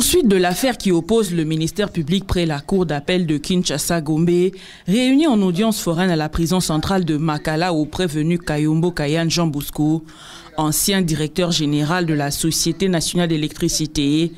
Poursuite de l'affaire qui oppose le ministère public près la cour d'appel de Kinshasa-Gombe, réunis en audience foraine à la prison centrale de Makala au prévenu Kayombo Kayan Jean Bosco, ancien directeur général de la Société nationale d'électricité,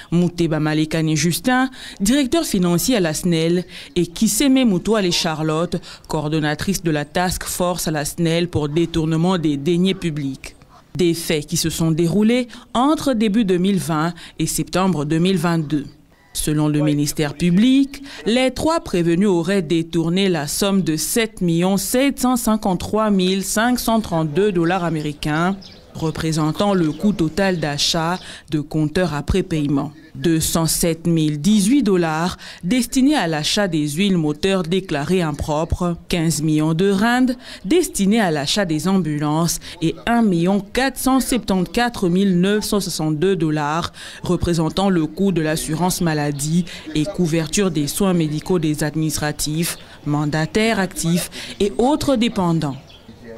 Mouteba Malekane Justin, directeur financier à la SNEL, et Kiseme Moutouale Charlotte, coordonnatrice de la task force à la SNEL pour détournement des deniers publics. Des faits qui se sont déroulés entre début 2020 et septembre 2022. Selon le ministère public, les trois prévenus auraient détourné la somme de 7 753 532 $ américains, représentant le coût total d'achat de compteurs après paiement. 207 018 $ destinés à l'achat des huiles moteurs déclarées impropres, 15 millions de rands destinés à l'achat des ambulances et 1 474 962 $ représentant le coût de l'assurance maladie et couverture des soins médicaux des administratifs, mandataires actifs et autres dépendants.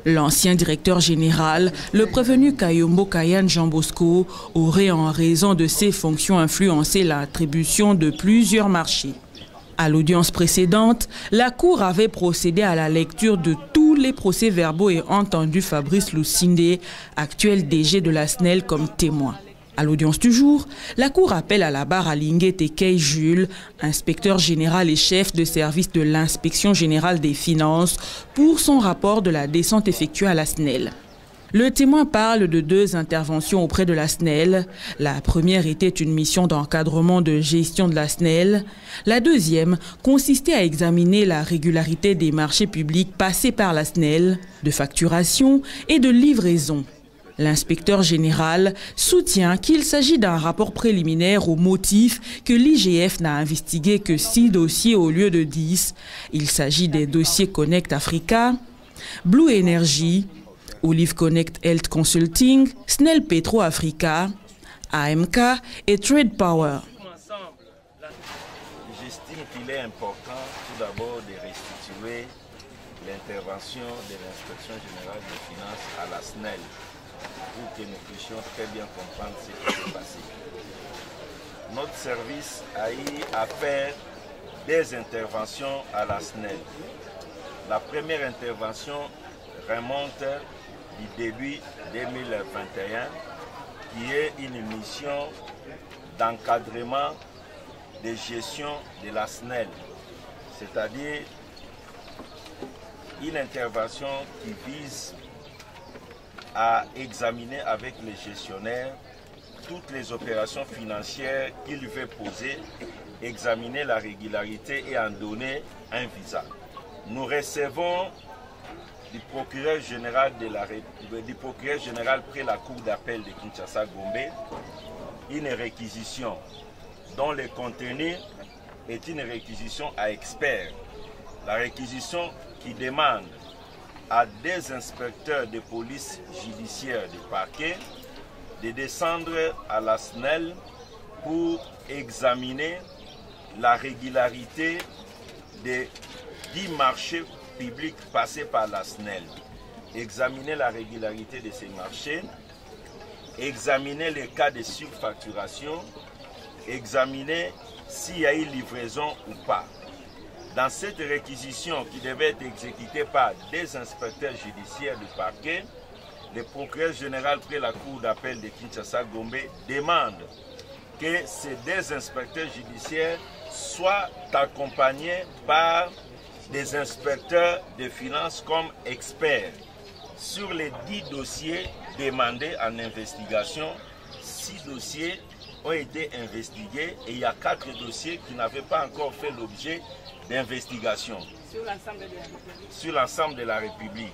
L'ancien directeur général, le prévenu Kayombo Kayan Jean Bosco, aurait en raison de ses fonctions influencé l'attribution de plusieurs marchés. À l'audience précédente, la Cour avait procédé à la lecture de tous les procès-verbaux et entendu Fabrice Lucinde, actuel DG de la SNEL, comme témoin. À l'audience du jour, la Cour appelle à la barre Alingué Tekei Jules, inspecteur général et chef de service de l'inspection générale des finances, pour son rapport de la descente effectuée à la SNEL. Le témoin parle de 2 interventions auprès de la SNEL. La première était une mission d'encadrement de gestion de la SNEL. La deuxième consistait à examiner la régularité des marchés publics passés par la SNEL, de facturation et de livraison. L'inspecteur général soutient qu'il s'agit d'un rapport préliminaire au motif que l'IGF n'a investigué que 6 dossiers au lieu de 10. Il s'agit des dossiers Connect Africa, Blue Energy, Olive Connect Health Consulting, SNEL Petro Africa, AMK et Trade Power. J'estime qu'il est important tout d'abord de restituer l'intervention de l'inspection générale des finances à la SNEL, pour que nous puissions très bien comprendre ce qui s'est passé. Notre service a eu à faire des interventions à la SNEL. La première intervention remonte du début 2021, qui est une mission d'encadrement de gestion de la SNEL, c'est-à-dire une intervention qui vise à examiner avec les gestionnaires toutes les opérations financières qu'il veut poser, examiner la régularité et en donner un visa. Nous recevons du procureur général près la cour d'appel de Kinshasa-Gombe une réquisition dont le contenu est une réquisition à experts. La réquisition qui demande à des inspecteurs de police judiciaire du parquet de descendre à la SNEL pour examiner la régularité des 10 marchés publics passés par la SNEL. Examiner la régularité de ces marchés, examiner les cas de surfacturation, examiner s'il y a eu livraison ou pas. Dans cette réquisition qui devait être exécutée par des inspecteurs judiciaires du parquet, le procureur général près la cour d'appel de Kinshasa-Gombe demande que ces deux inspecteurs judiciaires soient accompagnés par des inspecteurs de finances comme experts. Sur les 10 dossiers demandés en investigation, 6 dossiers ont été investigués et il y a 4 dossiers qui n'avaient pas encore fait l'objet d'investigation sur l'ensemble de la République.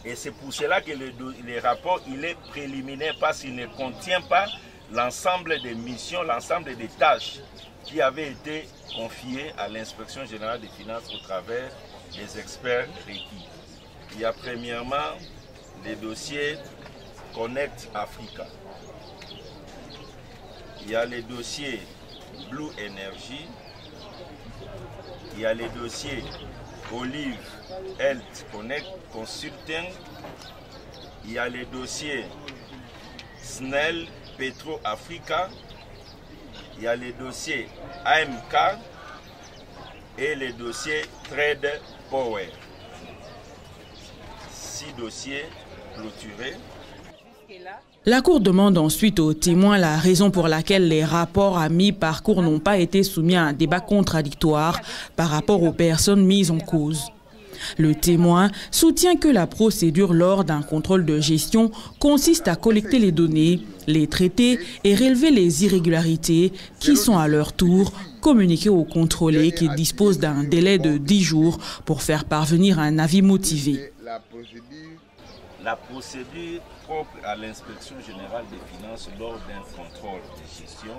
Et c'est pour cela que le rapport il est préliminaire parce qu'il ne contient pas l'ensemble des missions, l'ensemble des tâches qui avaient été confiées à l'inspection générale des finances au travers des experts requis. Il y a premièrement les dossiers Connect Africa. Il y a les dossiers Blue Energy. Il y a les dossiers Olive Health Connect Consulting. Il y a les dossiers SNEL Petro Africa. il y a les dossiers AM-Card et les dossiers Trade Power. 6 dossiers clôturés. La Cour demande ensuite aux témoins la raison pour laquelle les rapports à mi-parcours n'ont pas été soumis à un débat contradictoire par rapport aux personnes mises en cause. Le témoin soutient que la procédure lors d'un contrôle de gestion consiste à collecter les données, les traiter et relever les irrégularités qui sont à leur tour communiquées aux contrôlés qui disposent d'un délai de 10 jours pour faire parvenir un avis motivé. La procédure propre à l'inspection générale des finances lors d'un contrôle de gestion,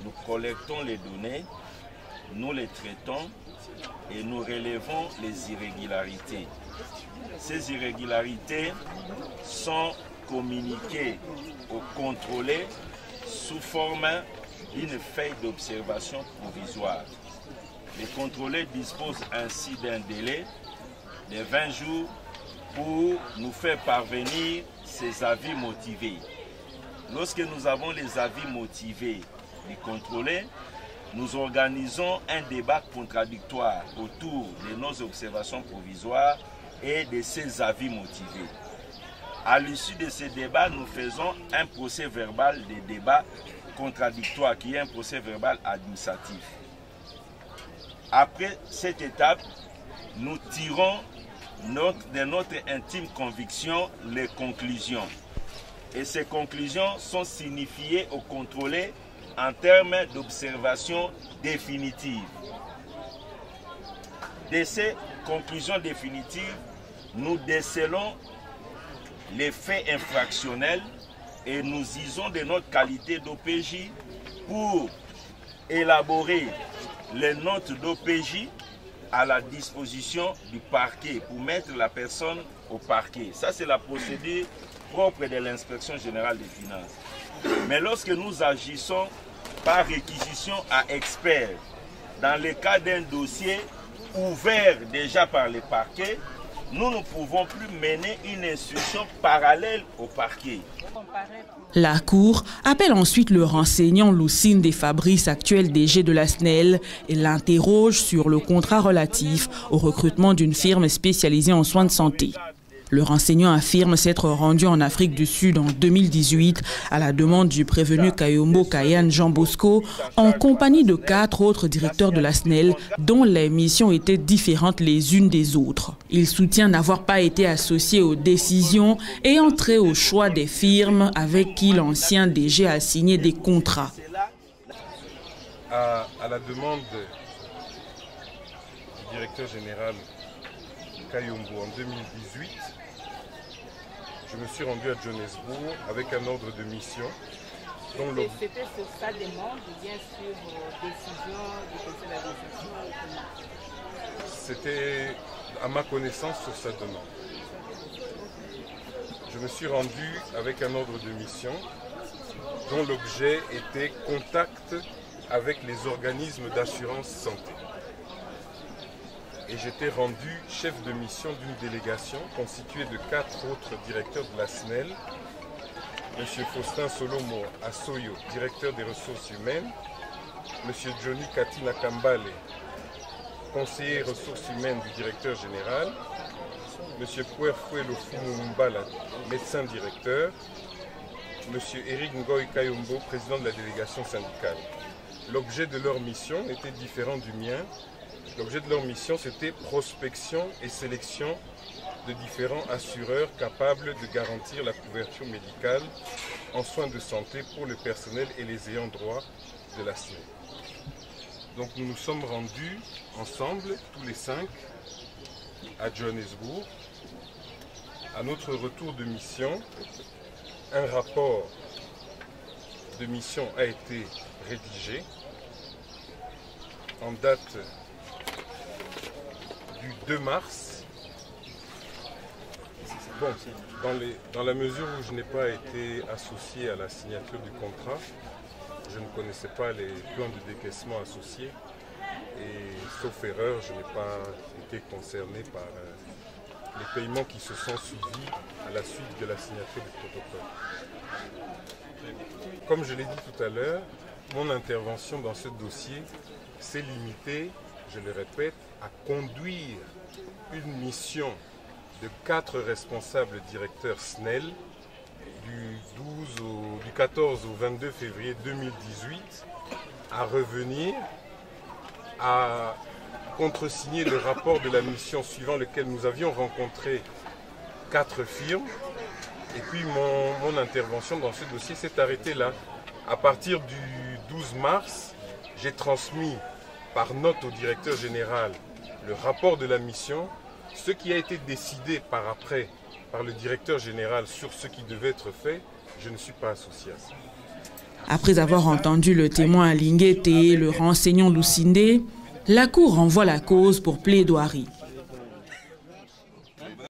nous collectons les données, nous les traitons et nous relevons les irrégularités. Ces irrégularités sont communiquées aux contrôlés sous forme d'une feuille d'observation provisoire. Les contrôlés disposent ainsi d'un délai de 20 jours pour nous faire parvenir ces avis motivés. Lorsque nous avons les avis motivés du contrôlé, nous organisons un débat contradictoire autour de nos observations provisoires et de ces avis motivés. À l'issue de ces débats, nous faisons un procès verbal de débat contradictoire qui est un procès verbal administratif. Après cette étape, nous tirons de notre intime conviction les conclusions. Et ces conclusions sont signifiées aux contrôlés en termes d'observation définitive. De ces conclusions définitives, nous décelons les faits infractionnels et nous usons de notre qualité d'OPJ pour élaborer les notes d'OPJ à la disposition du parquet pour mettre la personne au parquet. Ça, c'est la procédure propre de l'inspection générale des finances. Mais lorsque nous agissons par réquisition à experts, dans le cas d'un dossier ouvert déjà par le parquet, nous ne pouvons plus mener une instruction parallèle au parquet. La Cour appelle ensuite le renseignant Lucine de Fabrice, actuel DG de la SNEL, et l'interroge sur le contrat relatif au recrutement d'une firme spécialisée en soins de santé. Le renseignant affirme s'être rendu en Afrique du Sud en 2018 à la demande du prévenu Kayombo Kayan Jean Bosco en compagnie de 4 autres directeurs de la SNEL dont les missions étaient différentes les unes des autres. Il soutient n'avoir pas été associé aux décisions ayant trait au choix des firmes avec qui l'ancien DG a signé des contrats. À la demande du directeur général Kayombo en 2018, je me suis rendu à Johannesburg avec un ordre de mission. C'était sur sa demande ou bien sur décision du conseil d'administration? C'était à ma connaissance sur sa demande. Je me suis rendu avec un ordre de mission dont l'objet était contact avec les organismes d'assurance santé. Et j'étais rendu chef de mission d'une délégation constituée de 4 autres directeurs de la SNEL, M. Faustin Solomo Assoyo, directeur des ressources humaines, M. Johnny Katina Kambale, conseiller ressources humaines du directeur général, M. Puerfuelo Fumumbala, médecin directeur, M. Eric Ngoy Kayombo, président de la délégation syndicale. L'objet de leur mission était différent du mien. L'objet de leur mission, c'était prospection et sélection de différents assureurs capables de garantir la couverture médicale en soins de santé pour le personnel et les ayants droit de la SNEL. Donc nous nous sommes rendus ensemble, tous les 5, à Johannesburg. À notre retour de mission, un rapport de mission a été rédigé en date du 2 mars. Bon, dans la mesure où je n'ai pas été associé à la signature du contrat, je ne connaissais pas les plans de décaissement associés et sauf erreur, je n'ai pas été concerné par les paiements qui se sont suivis à la suite de la signature du protocole. Comme je l'ai dit tout à l'heure, mon intervention dans ce dossier s'est limitée, je le répète, à conduire une mission de 4 responsables directeurs SNEL du 14 au 22 février 2018 à revenir, à contresigner le rapport de la mission suivant lequel nous avions rencontré 4 firmes. Et puis mon intervention dans ce dossier s'est arrêtée là. À partir du 12 mars, j'ai transmis par note au directeur général le rapport de la mission. Ce qui a été décidé par après par le directeur général sur ce qui devait être fait, je ne suis pas associé à ça. Après avoir entendu le témoin Linguete et le renseignant Lucinde, la Cour renvoie la cause pour plaidoirie.